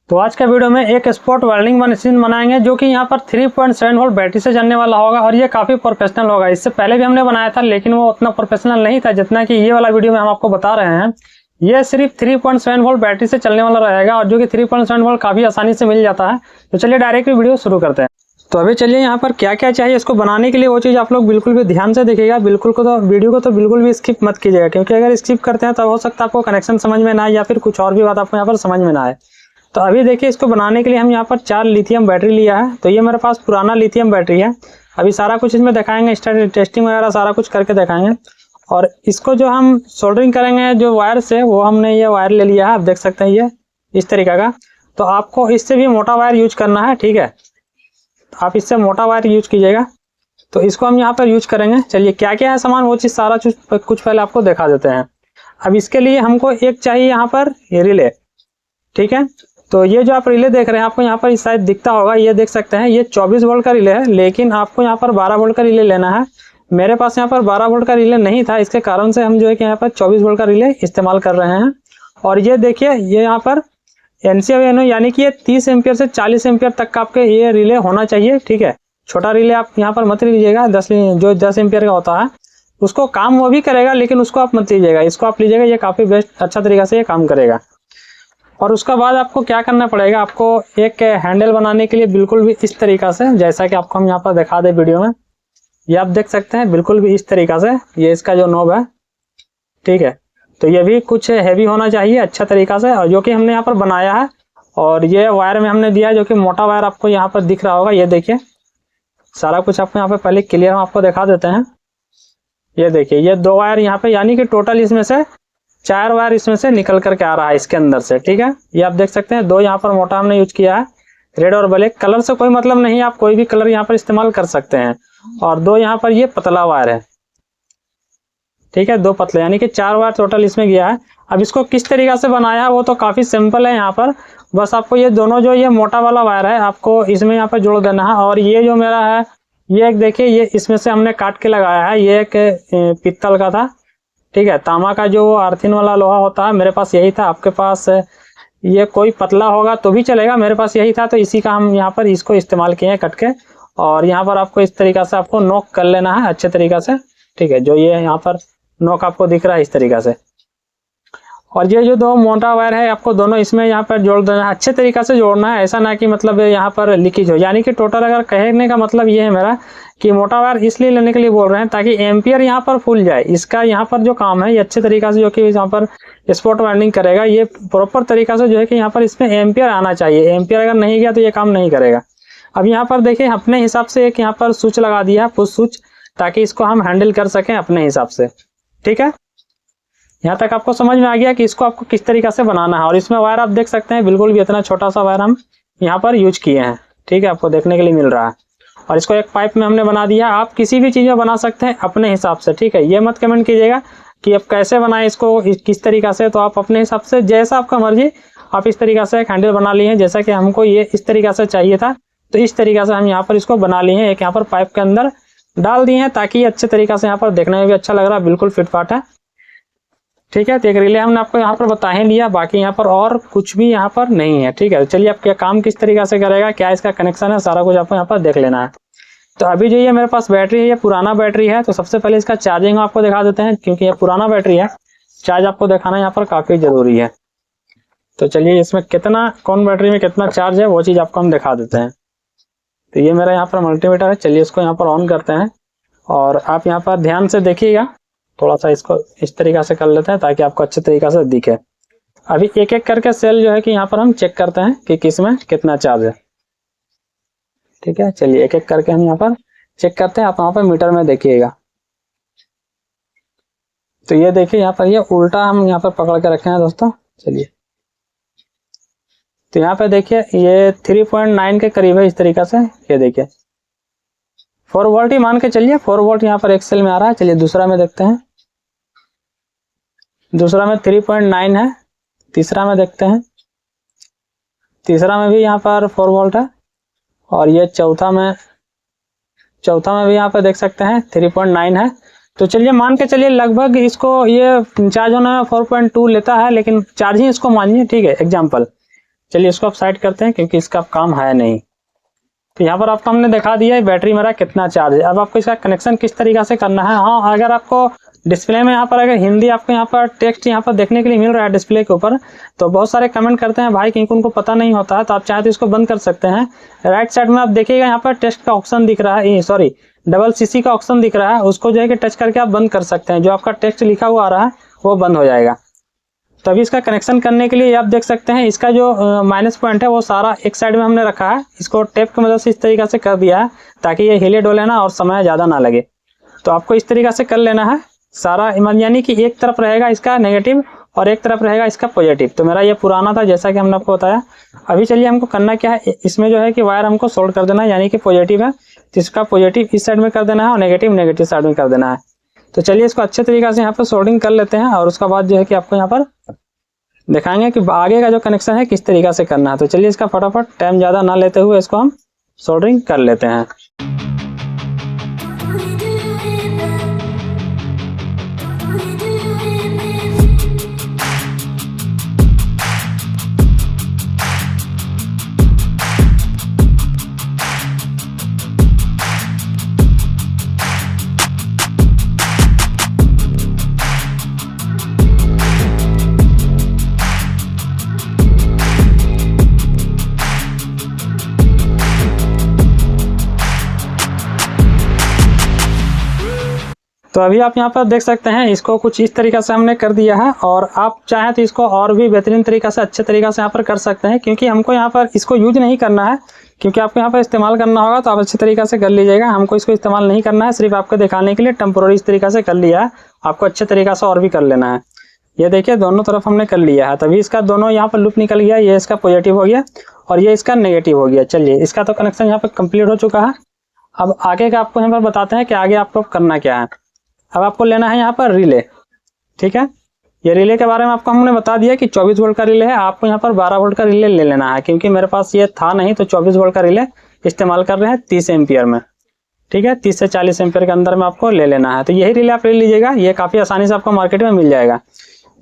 तो आज का वीडियो में एक स्पॉट वेल्डिंग मशीन बनाएंगे जो कि यहाँ पर 3.7 वोल्ट बैटरी से चलने वाला होगा और ये काफ़ी प्रोफेशनल होगा। इससे पहले भी हमने बनाया था लेकिन वो उतना प्रोफेशनल नहीं था जितना कि ये वाला वीडियो में हम आपको बता रहे हैं। ये सिर्फ 3.7 वोल्ट बैटरी से चलने वाला रहेगा और जो कि 3.7 वोल्ट काफ़ी आसानी से मिल जाता है। तो चलिए डायरेक्ट वीडियो शुरू करते हैं। तो अभी चलिए यहाँ पर क्या क्या चाहिए इसको बनाने के लिए वो चीज़ आप लोग बिल्कुल भी ध्यान से देखिएगा। वीडियो को तो बिल्कुल भी स्किप मत कीजिएगा, क्योंकि अगर स्किप करते हैं तो हो सकता है आपको कनेक्शन समझ में ना आए या फिर कुछ और भी बात आपको यहाँ पर समझ में ना आए। तो अभी देखिए इसको बनाने के लिए हम यहाँ पर 4 लिथियम बैटरी लिया है। तो ये मेरे पास पुराना लिथियम बैटरी है। अभी सारा कुछ इसमें दिखाएंगे, टेस्टिंग वगैरह सारा कुछ करके दिखाएंगे। और इसको जो हम सोल्डरिंग करेंगे जो वायर से, वो हमने ये वायर ले लिया है, आप देख सकते हैं ये इस तरीके का। तो आपको इससे भी मोटा वायर यूज करना है, ठीक है। आप इससे मोटा वायर यूज कीजिएगा। तो इसको हम यहाँ पर यूज करेंगे। चलिए क्या क्या है सामान वो चीज़ सारा कुछ पहले आपको दिखा देते हैं। अब इसके लिए हमको एक चाहिए यहाँ पर रिले, ठीक है। तो ये जो आप रिले देख रहे हैं आपको यहाँ पर शायद दिखता होगा, ये देख सकते हैं ये 24 वोल्ट का रिले है, लेकिन आपको यहाँ पर 12 वोल्ट का रिले लेना है। मेरे पास यहाँ पर 12 वोल्ट का रिले नहीं था, इसके कारण से हम जो है कि यहाँ पर 24 वोल्ट का रिले इस्तेमाल कर रहे हैं। और ये देखिए ये यहाँ पर NC यानी कि ये 30 एम्पियर से 40 एम्पियर तक का आपके ये रिले होना चाहिए, ठीक है। छोटा रिले आप यहाँ पर मत लीजिएगा, 10 एम्पियर का होता है उसको काम वो भी करेगा, लेकिन उसको आप मत लीजिएगा, इसको आप लीजिएगा, ये काफ़ी बेस्ट अच्छा तरीका से ये काम करेगा। और उसका बाद आपको क्या करना पड़ेगा, आपको एक हैंडल बनाने के लिए बिल्कुल भी इस तरीका से, जैसा कि आपको हम यहाँ पर दिखा दें वीडियो में, ये आप देख सकते हैं बिल्कुल भी इस तरीका से, ये इसका जो नॉब है, ठीक है। तो ये भी कुछ हैवी होना चाहिए अच्छा तरीका से, और जो कि हमने यहाँ पर बनाया है। और ये वायर में हमने दिया है जो कि मोटा वायर आपको यहाँ पर दिख रहा होगा, ये देखिए सारा कुछ आपको यहाँ पर पहले क्लियर हम आपको दिखा देते हैं। ये देखिए ये 2 वायर यहाँ पे, यानी कि टोटल इसमें से 4 वायर इसमें से निकल करके आ रहा है इसके अंदर से, ठीक है। ये आप देख सकते हैं 2 यहाँ पर मोटा हमने यूज किया है, रेड और ब्लैक। कलर से कोई मतलब नहीं है, आप कोई भी कलर यहाँ पर इस्तेमाल कर सकते हैं। और 2 यहाँ पर ये पतला वायर है, ठीक है, 2 पतले, यानी कि 4 वायर टोटल इसमें गया है। अब इसको किस तरीका से बनाया है वो तो काफ़ी सिंपल है। यहाँ पर बस आपको ये दोनों जो ये मोटा वाला वायर है आपको इसमें यहाँ पर जोड़ देना है। और ये जो मेरा है ये एक देखिए ये इसमें से हमने काट के लगाया है, ये एक पित्तल का था, ठीक है। तांबा का जो अर्थिन वाला लोहा होता है मेरे पास यही था, आपके पास ये कोई पतला होगा तो भी चलेगा, मेरे पास यही था तो इसी का हम यहाँ पर इसको इस्तेमाल किए हैं कट के। और यहाँ पर आपको इस तरीका से आपको नोक कर लेना है अच्छे तरीका से, ठीक है। जो ये यहाँ पर नोक आपको दिख रहा है इस तरीका से। और ये जो 2 मोटा वायर है आपको दोनों इसमें यहाँ पर जोड़ देना है, अच्छे तरीका से जोड़ना है, ऐसा ना कि मतलब यहाँ पर लीकेज हो। यानी कि टोटल अगर कहने का मतलब ये है मेरा कि मोटा वायर इसलिए लेने के लिए बोल रहे हैं ताकि एम्पियर यहाँ पर फुल जाए। इसका यहाँ पर जो काम है ये अच्छे तरीका से जो कि यहाँ पर स्पॉट वेल्डिंग करेगा, ये प्रॉपर तरीका से जो है कि यहाँ पर इसमें एम्पियर आना चाहिए। एम्पियर अगर नहीं गया तो ये काम नहीं करेगा। अब यहाँ पर देखिए अपने हिसाब से एक यहाँ पर स्विच लगा दिया है, पुश स्विच, ताकि इसको हम हैंडल कर सकें अपने हिसाब से, ठीक है। यहाँ तक आपको समझ में आ गया कि इसको आपको किस तरीका से बनाना है। और इसमें वायर आप देख सकते हैं बिल्कुल भी इतना छोटा सा वायर हम यहाँ पर यूज किए हैं, ठीक है, आपको देखने के लिए मिल रहा है। और इसको एक पाइप में हमने बना दिया। आप किसी भी चीज़ में बना सकते हैं अपने हिसाब से, ठीक है। ये मत कमेंट कीजिएगा कि आप कैसे बनाएं इसको किस तरीका से, तो आप अपने हिसाब से जैसा आपका मर्जी आप इस तरीका से एक हैंडल बना लिए हैं। जैसा कि हमको ये इस तरीका से चाहिए था तो इस तरीका से हम यहाँ पर इसको बना लिए हैं, एक यहाँ पर पाइप के अंदर डाल दिए हैं ताकि अच्छे तरीका से यहाँ पर देखने में भी अच्छा लग रहा है, बिल्कुल फिटफाट है, ठीक है। तो एक रिले हमने आपको यहाँ पर बता ही दिया, बाकी यहाँ पर और कुछ भी यहाँ पर नहीं है, ठीक है। तो चलिए आप क्या काम किस तरीका से करेगा, क्या इसका कनेक्शन है, सारा कुछ आपको यहाँ पर देख लेना है। तो अभी जो ये मेरे पास बैटरी है ये पुराना बैटरी है, तो सबसे पहले इसका चार्जिंग आपको दिखा देते हैं, क्योंकि ये पुराना बैटरी है, चार्ज आपको दिखाना यहाँ पर काफ़ी ज़रूरी है। तो चलिए इसमें कितना, कौन बैटरी में कितना चार्ज है वो चीज़ आपको हम दिखा देते हैं। तो ये मेरा यहाँ पर मल्टीमीटर है, चलिए इसको यहाँ पर ऑन करते हैं। और आप यहाँ पर ध्यान से देखिएगा, थोड़ा सा इसको इस तरीका से कर लेते हैं ताकि आपको अच्छे तरीका से दिखे। अभी एक एक करके सेल जो है कि यहाँ पर हम चेक करते हैं कि किस में कितना चार्ज है, ठीक है। चलिए एक एक करके हम यहाँ पर चेक करते हैं, आप यहाँ पर मीटर में देखिएगा। तो ये देखिए यहाँ पर ये उल्टा हम यहाँ पर पकड़ के रखे हैं दोस्तों, चलिए। तो यहाँ पे देखिए ये 3.9 के करीब है इस तरीका से, ये देखिए 4 वोल्ट ही मान के चलिए, 4 वोल्ट यहाँ पर एक सेल में आ रहा है। चलिए दूसरा में देखते हैं, दूसरा में 3.9 है, तीसरा में देखते हैं, तीसरा में भी यहाँ पर 4 वोल्ट है। और ये चौथा में भी यहाँ पर देख सकते हैं 3.9 है। तो चलिए मान के चलिए लगभग इसको ये चार्ज होना 4.2 लेता है, लेकिन चार्जिंग इसको मानिए, ठीक है, एग्जाम्पल चलिए इसको आप साइड करते हैं क्योंकि इसका काम है नहीं। तो यहाँ पर आपको हमने दिखा दिया है बैटरी मेरा कितना चार्ज है। अब आपको इसका कनेक्शन किस तरीके से करना है। हाँ, अगर आपको डिस्प्ले में यहाँ पर अगर हिंदी आपको यहाँ पर टेक्स्ट यहाँ पर देखने के लिए मिल रहा है डिस्प्ले के ऊपर, तो बहुत सारे कमेंट करते हैं भाई क्योंकि उनको पता नहीं होता है, तो आप चाहे तो इसको बंद कर सकते हैं। राइट साइड में आप देखिएगा यहाँ पर टेक्स्ट का ऑप्शन दिख रहा है, सॉरी डबल सीसी का ऑप्शन दिख रहा है, उसको जो है कि टच करके आप बंद कर सकते हैं। जो आपका टेक्स्ट लिखा हुआ आ रहा है वो बंद हो जाएगा। तो अभी इसका कनेक्शन करने के लिए आप देख सकते हैं इसका जो माइनस पॉइंट है वो सारा एक साइड में हमने रखा है। इसको टेप की मदद से इस तरीके से कर दिया है ताकि ये हिले डोले ना और समय ज़्यादा ना लगे। तो आपको इस तरीके से कर लेना है सारा, यानी कि एक तरफ रहेगा इसका नेगेटिव और एक तरफ रहेगा इसका पॉजिटिव। तो मेरा ये पुराना था जैसा कि हमने आपको बताया। अभी चलिए हमको करना क्या है, इसमें जो है कि वायर हमको सोल्ड कर देना है, यानी कि पॉजिटिव है तो इसका पॉजिटिव इस साइड में कर देना है और नेगेटिव नेगेटिव साइड में कर देना है। तो चलिए इसको अच्छे तरीके से यहाँ पर सोल्डिंग कर लेते हैं और उसका बाद जो है कि आपको यहाँ पर दिखाएंगे कि आगे का जो कनेक्शन है किस तरीके से करना है। तो चलिए इसका फटाफट टाइम ज़्यादा ना लेते हुए इसको हम सोल्डरिंग कर लेते हैं। तो अभी आप यहाँ पर देख सकते हैं इसको कुछ इस तरीके से हमने कर दिया है और आप चाहें तो इसको और भी बेहतरीन तरीके से अच्छे तरीके से यहाँ पर कर सकते हैं, क्योंकि हमको यहाँ पर इसको यूज नहीं करना है, क्योंकि आपको यहाँ पर इस्तेमाल करना होगा तो आप अच्छे तरीके से कर लीजिएगा। हमको इसको इस्तेमाल नहीं करना है, सिर्फ आपको दिखाने के लिए टेम्पोररी इस तरीके से कर लिया है। आपको अच्छे तरीके से और भी कर लेना है। ये देखिए दोनों तरफ हमने कर लिया है। तभी इसका दोनों यहाँ पर लूप निकल गया, ये इसका पॉजिटिव हो गया और ये इसका नेगेटिव हो गया। चलिए इसका तो कनेक्शन यहाँ पर कंप्लीट हो चुका है। अब आगे का आपको यहाँ पर बताते हैं कि आगे आपको करना क्या है। अब आपको लेना है यहाँ पर रिले, ठीक है। ये रिले के बारे में आपको हमने बता दिया कि 24 वोल्ट का रिले है। आपको यहाँ पर 12 वोल्ट का रिले ले लेना है, क्योंकि मेरे पास ये था नहीं तो 24 वोल्ट का रिले इस्तेमाल कर रहे हैं 30 एम्पियर में, ठीक है। 30 से 40 एम्पियर के अंदर में आपको ले लेना है। तो यही रिले आप ले लीजिएगा, ये काफ़ी आसानी से आपको मार्केट में मिल जाएगा।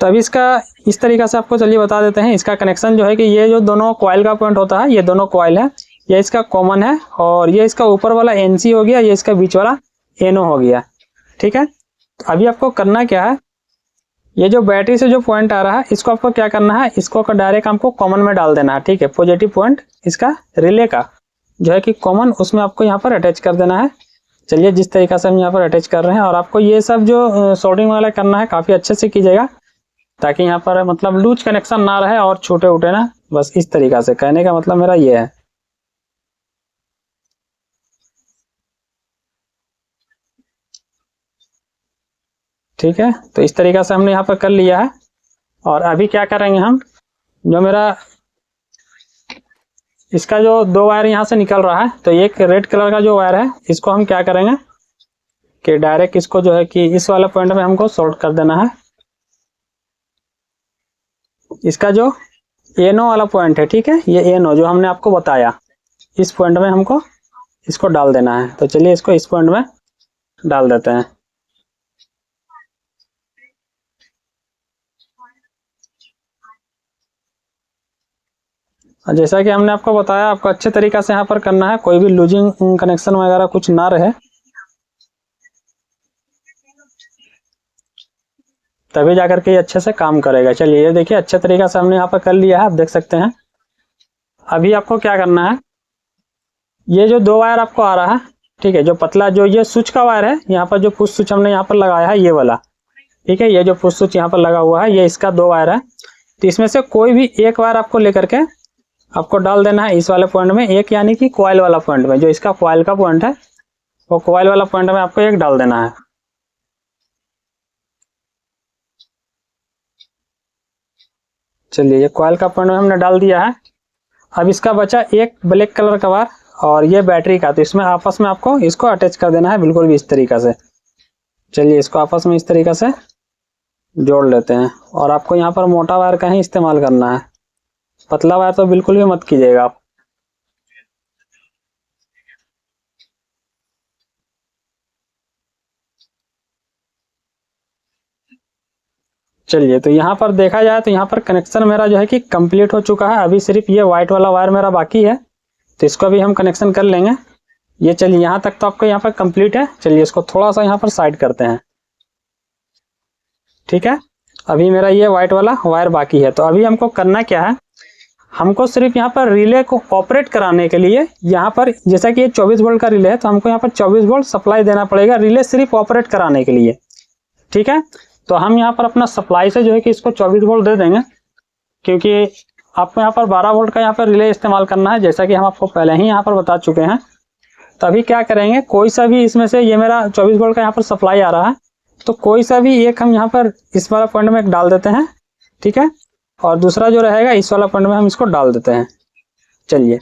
तो अभी इसका इस तरीके से आपको चलिए बता देते हैं। इसका कनेक्शन जो है कि ये जो दोनों कॉइल का पॉइंट होता है, ये दोनों कॉइल है, ये इसका कॉमन है और ये इसका ऊपर वाला NC हो गया, ये इसका बीच वाला NO हो गया, ठीक है। तो अभी आपको करना क्या है, ये जो बैटरी से जो पॉइंट आ रहा है इसको आपको क्या करना है, इसको डायरेक्ट हमको कॉमन में डाल देना है, ठीक है। पॉजिटिव पॉइंट इसका रिले का जो है कि कॉमन, उसमें आपको यहाँ पर अटैच कर देना है। चलिए जिस तरीके से हम यहाँ पर अटैच कर रहे हैं, और आपको ये सब जो सोल्डरिंग वाला करना है काफ़ी अच्छे से कीजिएगा, ताकि यहाँ पर मतलब लूज कनेक्शन ना रहे और छोटे उठे ना। बस इस तरीका से कहने का मतलब मेरा ये है। ठीक है, तो इस तरीका से हमने यहाँ पर कर लिया है। और अभी क्या करेंगे हम, जो मेरा इसका जो दो वायर यहाँ से निकल रहा है, तो एक रेड कलर का जो वायर है इसको हम क्या करेंगे कि डायरेक्ट इसको जो है कि इस वाले पॉइंट में हमको सोल्ड कर देना है। इसका जो NO वाला पॉइंट है, ठीक है, ये NO जो हमने आपको बताया, इस पॉइंट में हमको इसको डाल देना है। तो चलिए इसको इस पॉइंट में डाल देते हैं। जैसा कि हमने आपको बताया, आपको अच्छे तरीक़े से यहाँ पर करना है, कोई भी लूजिंग कनेक्शन वगैरह कुछ ना रहे, तभी जाकर के ये अच्छे से काम करेगा। चलिए ये देखिए अच्छे तरीक़े से हमने यहाँ पर कर लिया है, आप देख सकते हैं। अभी आपको क्या करना है, ये जो दो वायर आपको आ रहा है, ठीक है, जो पतला जो ये स्विच का वायर है, यहाँ पर जो पुश स्विच हमने यहाँ पर लगाया है ये वाला, ठीक है, ये जो पुश स्विच यहाँ पर लगा हुआ है ये इसका दो वायर है। तो इसमें से कोई भी एक वायर आपको लेकर के आपको डाल देना है इस वाले पॉइंट में एक, यानी कि कॉइल वाला पॉइंट में, जो इसका कॉइल का पॉइंट है वो कॉइल वाला पॉइंट में आपको एक डाल देना है। चलिए ये कॉइल का पॉइंट में हमने डाल दिया है। अब इसका बचा एक ब्लैक कलर का वायर और ये बैटरी का, तो इसमें आपस में आपको इसको अटैच कर देना है बिल्कुल भी इस तरीके से। चलिए इसको आपस में इस तरीके से जोड़ लेते हैं। और आपको यहाँ पर मोटा वायर का ही इस्तेमाल करना है, पतला वायर तो बिल्कुल भी मत कीजिएगा आप। चलिए, तो यहाँ पर देखा जाए तो यहाँ पर कनेक्शन मेरा जो है कि कंप्लीट हो चुका है। अभी सिर्फ ये वाइट वाला वायर मेरा बाकी है, तो इसको भी हम कनेक्शन कर लेंगे। ये चलिए, यहाँ तक तो आपको यहाँ पर कंप्लीट है। चलिए, इसको थोड़ा सा यहाँ पर साइड करते हैं। ठीक है, अभी मेरा ये वाइट वाला वायर बाकी है। तो अभी हमको करना क्या है, हमको सिर्फ यहाँ पर रिले को ऑपरेट कराने के लिए यहाँ पर, जैसा कि ये 24 वोल्ट का रिले है, तो हमको यहाँ पर 24 वोल्ट सप्लाई देना पड़ेगा रिले सिर्फ ऑपरेट कराने के लिए। ठीक है, तो हम यहाँ पर अपना सप्लाई से जो है कि इसको 24 वोल्ट दे देंगे, क्योंकि आपको यहाँ पर 12 वोल्ट का यहाँ पर रिले इस्तेमाल करना है, जैसा कि हम आपको पहले ही यहाँ पर बता चुके हैं। तो अभी क्या करेंगे, कोई सा भी इसमें से, ये मेरा 24 वोल्ट का यहाँ पर सप्लाई आ रहा है, तो कोई सा भी एक हम यहाँ पर इस वाला पॉइंट में डाल देते हैं। ठीक है, और दूसरा जो रहेगा इस वाला पॉइंट में हम इसको डाल देते हैं। चलिए,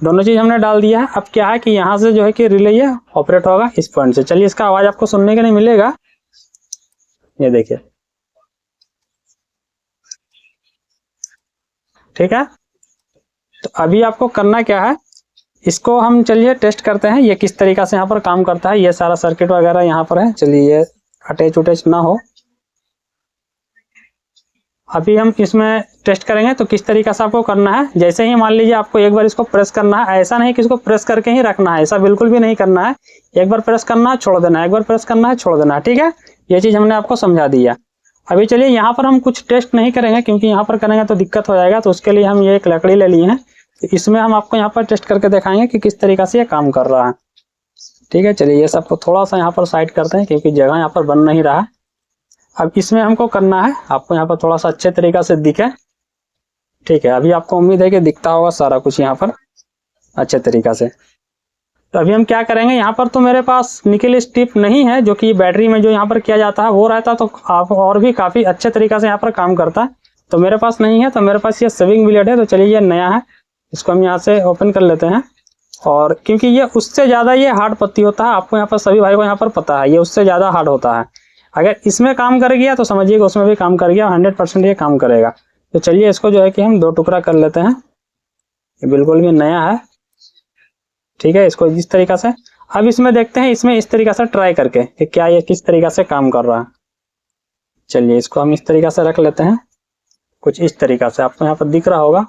दोनों चीज हमने डाल दिया है। अब क्या है कि यहाँ से जो है कि रिले ये ऑपरेट होगा इस पॉइंट से। चलिए, इसका आवाज आपको सुनने के नहीं मिलेगा, ये देखिए। ठीक है, तो अभी आपको करना क्या है, इसको हम चलिए टेस्ट करते हैं ये किस तरीका से यहाँ पर काम करता है। ये सारा सर्किट वगैरह यहाँ पर है। चलिए, ये अटैच उटैच ना हो। अभी हम इसमें टेस्ट करेंगे तो किस तरीका से आपको करना है। जैसे ही मान लीजिए आपको एक बार इसको प्रेस करना है, ऐसा नहीं कि इसको प्रेस करके ही रखना है, ऐसा बिल्कुल भी नहीं करना है। एक बार प्रेस करना है, छोड़ देना है, एक बार प्रेस करना है, छोड़ देना है। ठीक है, ये चीज़ हमने आपको समझा दिया। अभी चलिए, यहाँ पर हम कुछ टेस्ट नहीं करेंगे, क्योंकि यहाँ पर करेंगे तो दिक्कत हो जाएगा। तो उसके लिए हम ये एक लकड़ी ले लिए हैं, तो इसमें हम आपको यहाँ पर टेस्ट करके दिखाएंगे कि किस तरीका से ये काम कर रहा है। ठीक है, चलिए, ये सबको थोड़ा सा यहाँ पर साइड करते हैं, क्योंकि जगह यहाँ पर बन नहीं रहा है। अब इसमें हमको करना है, आपको यहाँ पर थोड़ा सा अच्छे तरीका से दिखे। ठीक है, अभी आपको उम्मीद है कि दिखता होगा सारा कुछ यहाँ पर अच्छे तरीका से। तो अभी हम क्या करेंगे, यहाँ पर तो मेरे पास निकल स्ट्रिप नहीं है, जो कि बैटरी में जो यहाँ पर किया जाता है वो रहता, तो आप और भी काफ़ी अच्छे तरीका से यहाँ पर काम करता है। तो मेरे पास नहीं है, तो मेरे पास ये सेविंग ब्लेड है। तो चलिए, ये नया है, इसको हम यहाँ से ओपन कर लेते हैं। और क्योंकि ये उससे ज़्यादा ये हार्ड पत्ती होता है, आपको यहाँ पर सभी भाई को यहाँ पर पता है, ये उससे ज़्यादा हार्ड होता है। अगर इसमें काम कर गया तो समझिएगा उसमें भी काम कर गया, 100% ये काम करेगा। तो चलिए, इसको जो है कि हम 2 टुकड़ा कर लेते हैं। ये बिल्कुल भी नया है। ठीक है, इसको इस तरीका से अब इसमें देखते हैं, इसमें इस तरीका से ट्राई करके कि क्या ये किस तरीका से काम कर रहा है। चलिए, इसको हम इस तरीका से रख लेते हैं, कुछ इस तरीका से आपको यहाँ पर दिख रहा होगा।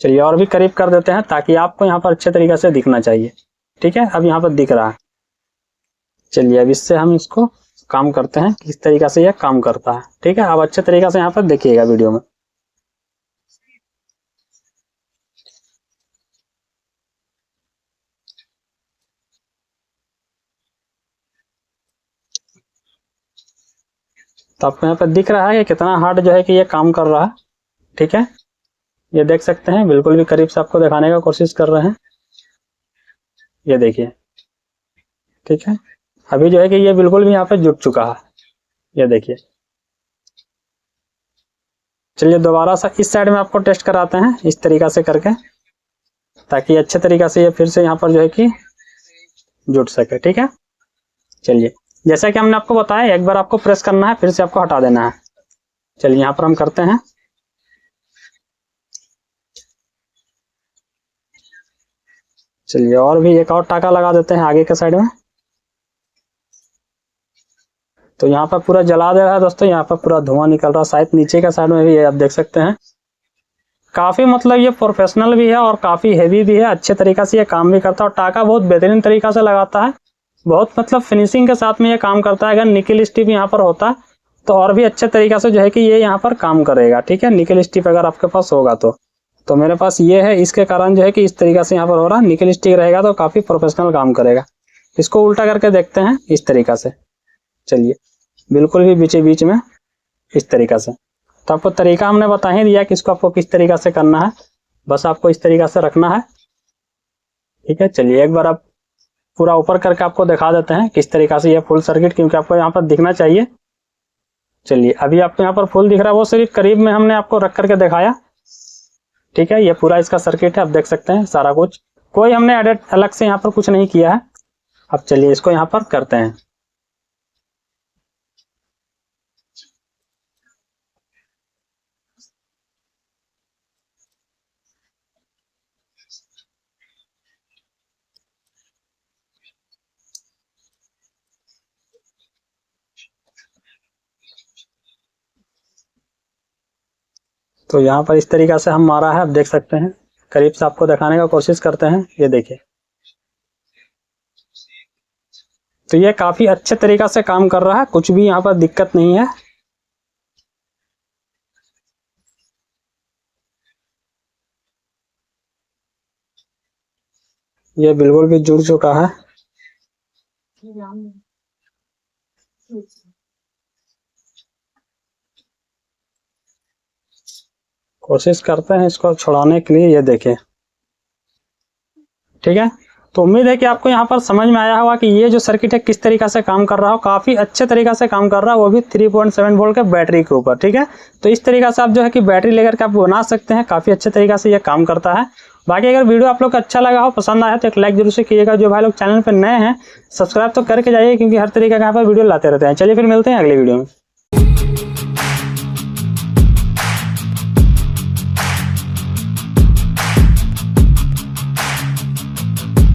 चलिए, और भी करीब कर देते हैं, ताकि आपको यहाँ पर अच्छे तरीके से दिखना चाहिए। ठीक है, अब यहाँ पर दिख रहा है। चलिए, अब इससे हम इसको काम करते हैं, किस तरीका से यह काम करता है। ठीक है, अब अच्छे तरीके से यहाँ पर देखिएगा वीडियो में। तो आपको यहाँ पर दिख रहा है कि कितना हार्ड जो है कि ये काम कर रहा है। ठीक है, ये देख सकते हैं, बिल्कुल भी करीब से आपको दिखाने का कोशिश कर रहे हैं। ये देखिए। ठीक है, अभी जो है कि ये बिल्कुल भी यहाँ पे जुट चुका है। ये देखिए। चलिए, दोबारा से इस साइड में आपको टेस्ट कराते हैं इस तरीका से करके, ताकि अच्छे तरीका से ये फिर से यहाँ पर जो है कि जुट सके। ठीक है, चलिए, जैसा कि हमने आपको बताया, एक बार आपको प्रेस करना है, फिर से आपको हटा देना है। चलिए, यहाँ पर हम करते हैं। चलिए, और भी एक और टाका लगा देते हैं आगे के साइड में। तो यहाँ पर पूरा जला दे रहा है दोस्तों, यहाँ पर पूरा धुआं निकल रहा है, शायद नीचे का साइड में भी आप देख सकते हैं। काफ़ी मतलब ये प्रोफेशनल भी है और काफ़ी हैवी भी है, अच्छे तरीका से ये काम भी करता है। और टाका बहुत बेहतरीन तरीका से लगाता है, बहुत मतलब फिनिशिंग के साथ में ये काम करता है। अगर निकल स्टिप यहाँ पर होता तो और भी अच्छे तरीका से जो है कि ये यहाँ पर काम करेगा। ठीक है, निकल स्टिप अगर आपके पास होगा तो मेरे पास ये है, इसके कारण जो है कि इस तरीका से यहाँ पर हो रहा है। निकल स्टिक रहेगा तो काफ़ी प्रोफेशनल काम करेगा। इसको उल्टा करके देखते हैं इस तरीका से। चलिए, बिल्कुल भी बीच बीच में इस तरीका से। तो आपको तरीका हमने बता ही दिया कि इसको आपको किस तरीका से करना है, बस आपको इस तरीका से रखना है। ठीक है, चलिए, एक बार आप पूरा ऊपर करके आपको दिखा देते हैं किस तरीका से ये फुल सर्किट, क्योंकि आपको यहाँ पर दिखना चाहिए। चलिए, अभी आपको यहाँ पर फुल दिख रहा है, वो सिर्फ करीब में हमने आपको रख करके दिखाया। ठीक है, ये पूरा इसका सर्किट है, आप देख सकते हैं सारा कुछ, कोई हमने एडिट अलग से यहाँ पर कुछ नहीं किया है। अब चलिए, इसको यहाँ पर करते हैं। तो यहाँ पर इस तरीक़ा से हम मारा है, आप देख सकते हैं। करीब से आपको दिखाने का कोशिश करते हैं, ये देखिए। तो ये काफ़ी अच्छे तरीक़ा से काम कर रहा है, कुछ भी यहाँ पर दिक्कत नहीं है। ये बिल्कुल भी जुड़ चुका है। कोशिश करते हैं इसको छुड़ाने के लिए, ये देखिए। ठीक है, तो उम्मीद है कि आपको यहाँ पर समझ में आया होगा कि ये जो सर्किट है किस तरीक़ा से काम कर रहा हो। काफ़ी अच्छे तरीक़ा से काम कर रहा है, वो भी 3.7 वोल्ट के बैटरी के ऊपर। ठीक है, तो इस तरीक़ा से आप जो है कि बैटरी लेकर के आप बना सकते हैं। काफ़ी अच्छे तरीक़ा से ये काम करता है। बाकी अगर वीडियो आप लोग को अच्छा लगा हो, पसंद आया तो एक लाइक जरूर से कीजिएगा। जो भाई लोग चैनल पर नए हैं, सब्सक्राइब तो करके जाइए, क्योंकि हर तरीके का यहाँ पर वीडियो लाते रहते हैं। चलिए फिर मिलते हैं अगले वीडियो में।